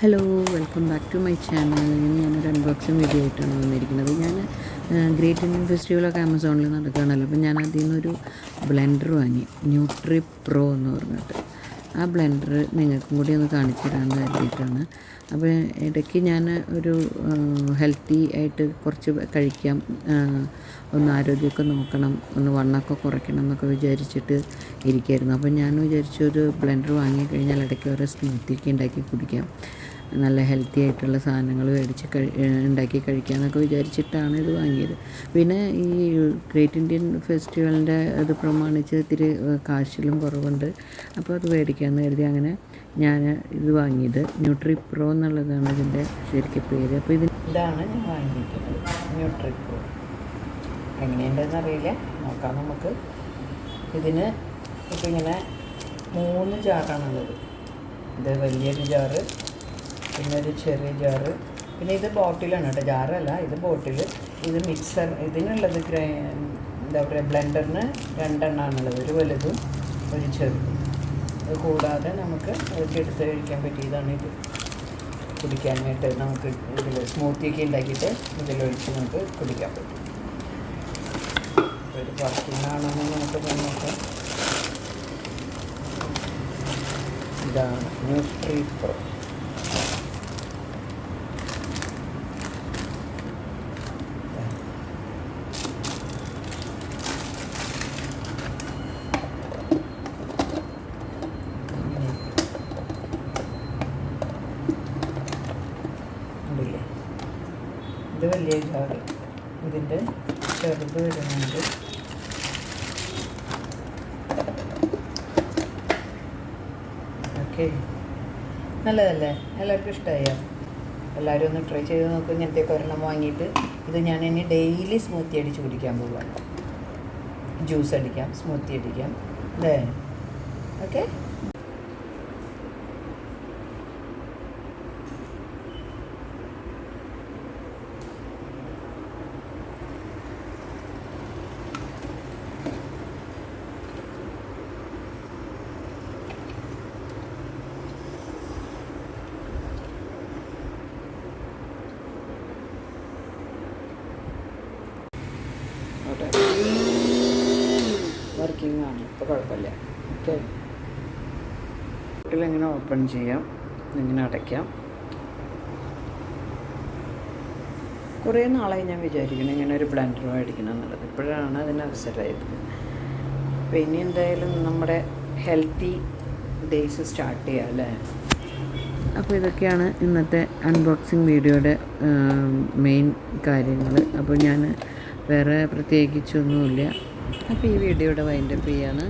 Hello, welcome back to my channel. ഞാനൊരു unboxing video ആയിട്ടാണ് വന്നിരിക്കുന്നത്. ഞാൻ ഗ്രേറ്റ് ഇന്ത്യൻ ഫെസ്റ്റിവലൊക്കെ ആമസോണിൽ നടക്കുകയാണല്ലോ. അപ്പോൾ ഞാൻ അതിൽ നിന്നൊരു ബ്ലെൻഡർ വാങ്ങി, ന്യൂട്രി പ്രോ എന്ന് പറഞ്ഞിട്ട്. ആ ബ്ലെൻഡർ നിങ്ങൾക്കും കൂടി ഒന്ന് കാണിച്ചു തരാമെന്ന് കരുതിയിട്ടാണ്. അപ്പോൾ ഇടയ്ക്ക് ഞാൻ ഒരു ഹെൽത്തി ആയിട്ട് കുറച്ച് കഴിക്കാം, ഒന്ന് ആരോഗ്യമൊക്കെ നോക്കണം, ഒന്ന് വണ്ണമൊക്കെ കുറയ്ക്കണം എന്നൊക്കെ വിചാരിച്ചിട്ട് ഇരിക്കുകയായിരുന്നു. അപ്പോൾ ഞാൻ വിചാരിച്ചു ഒരു ബ്ലെൻഡർ വാങ്ങിക്കഴിഞ്ഞാൽ ഇടയ്ക്ക് ഓരോ സ്മൂത്തിയൊക്കെ ഉണ്ടാക്കി കുടിക്കാം, നല്ല ഹെൽത്തി ആയിട്ടുള്ള സാധനങ്ങൾ മേടിച്ച് ഉണ്ടാക്കി കഴിക്കാമെന്നൊക്കെ വിചാരിച്ചിട്ടാണ് ഇത് വാങ്ങിയത്. പിന്നെ ഈ ഗ്രേറ്റ് ഇന്ത്യൻ ഫെസ്റ്റിവലിൻ്റെ ഇത് പ്രമാണിച്ച് ഇത്തിരി കാശിലും കുറവുണ്ട്. അപ്പോൾ അത് മേടിക്കാമെന്ന് കരുതി അങ്ങനെ ഞാൻ ഇത് വാങ്ങിയത്. ന്യൂട്രി പ്രോ എന്നുള്ളതാണ് ഇതിൻ്റെ ശരിക്കും പേര്. അപ്പോൾ ഇതാണ് ഞാൻ വാങ്ങിയിരിക്കുന്നത്, ന്യൂട്രി പ്രോ. എങ്ങനെയുണ്ടെന്ന് അറിയില്ല, നോക്കാം നമുക്ക്. ഇതിന് ഇപ്പോൾ ഇങ്ങനെ 3 ജാറാണുള്ളത്. ഇത് വലിയൊരു ജാറ്, പിന്നെ ഒരു ചെറിയ ജാറ്, പിന്നെ ഇത് ബോട്ടിലാണ് കേട്ടോ, ജാറല്ല, ഇത് ബോട്ടിൽ. ഇത് മിക്സർ, ഇതിനുള്ളത് എന്താ പറയുക, ബ്ലെൻഡറിന് 2 എണ്ണമാണുള്ളത്, ഒരു വലുതും ഒരു ചെറുതും. അത് കൂടാതെ നമുക്ക് അതൊക്കെ എടുത്ത് കഴിക്കാൻ പറ്റിയതാണ് ഇത്. കുടിക്കാനായിട്ട് നമുക്ക് ഇതിൽ സ്മൂത്തിയൊക്കെ ഉണ്ടാക്കിയിട്ട് ഇതിലൊഴിച്ച് നമുക്ക് കുടിക്കാൻ പറ്റും. ഒരു പാക്കിങ്ങാണെന്ന് നമുക്ക് നോക്കാം. ഇതാണ് ന്യൂട്രി പ്രോ. ഇത് വലിയ ജാറ്, ഇതിൻ്റെ ചെറുത് വരുന്നുണ്ട്. ഓക്കെ, നല്ലതല്ലേ? എല്ലാവർക്കും ഇഷ്ടമായോ? എല്ലാവരും ഒന്ന് ട്രൈ ചെയ്ത് നോക്കും. ഇങ്ങനത്തെയൊക്കെ ഒരെണ്ണം വാങ്ങിയിട്ട് ഇത് ഞാൻ ഇനി ഡെയിലി സ്മൂത്തി അടിച്ച് കുടിക്കാൻ പോവുകയാണ്. ജ്യൂസ് അടിക്കാം, സ്മൂത്തി അടിക്കാം അല്ലേ? ഓക്കെ. വർക്കിംഗ് ആണ്, ഇപ്പോൾ കുഴപ്പമില്ല. ഓക്കെ, വീട്ടിലെങ്ങനെ ഓപ്പൺ ചെയ്യാം, ഇങ്ങനെ അടയ്ക്കാം. കുറേ നാളായി ഞാൻ വിചാരിക്കണം ഇങ്ങനെ ഒരു ബ്ലെൻഡർ മേടിക്കണം എന്നുള്ളത്. ഇപ്പോഴാണ് അതിന് അവസരമായത്. അപ്പോൾ ഇനി എന്തായാലും നമ്മുടെ ഹെൽത്തി ഡേയ്സ് സ്റ്റാർട്ട് ചെയ്യാം അല്ലേ? അപ്പോൾ ഇതൊക്കെയാണ് ഇന്നത്തെ അൺബോക്സിങ് വീഡിയോയുടെ മെയിൻ കാര്യങ്ങൾ. അപ്പോൾ ഞാൻ വേറെ പ്രത്യേകിച്ചൊന്നുമില്ല. അപ്പോൾ ഈ വീഡിയോയുടെ വൈൻഡപ്പ് ചെയ്യാണ്.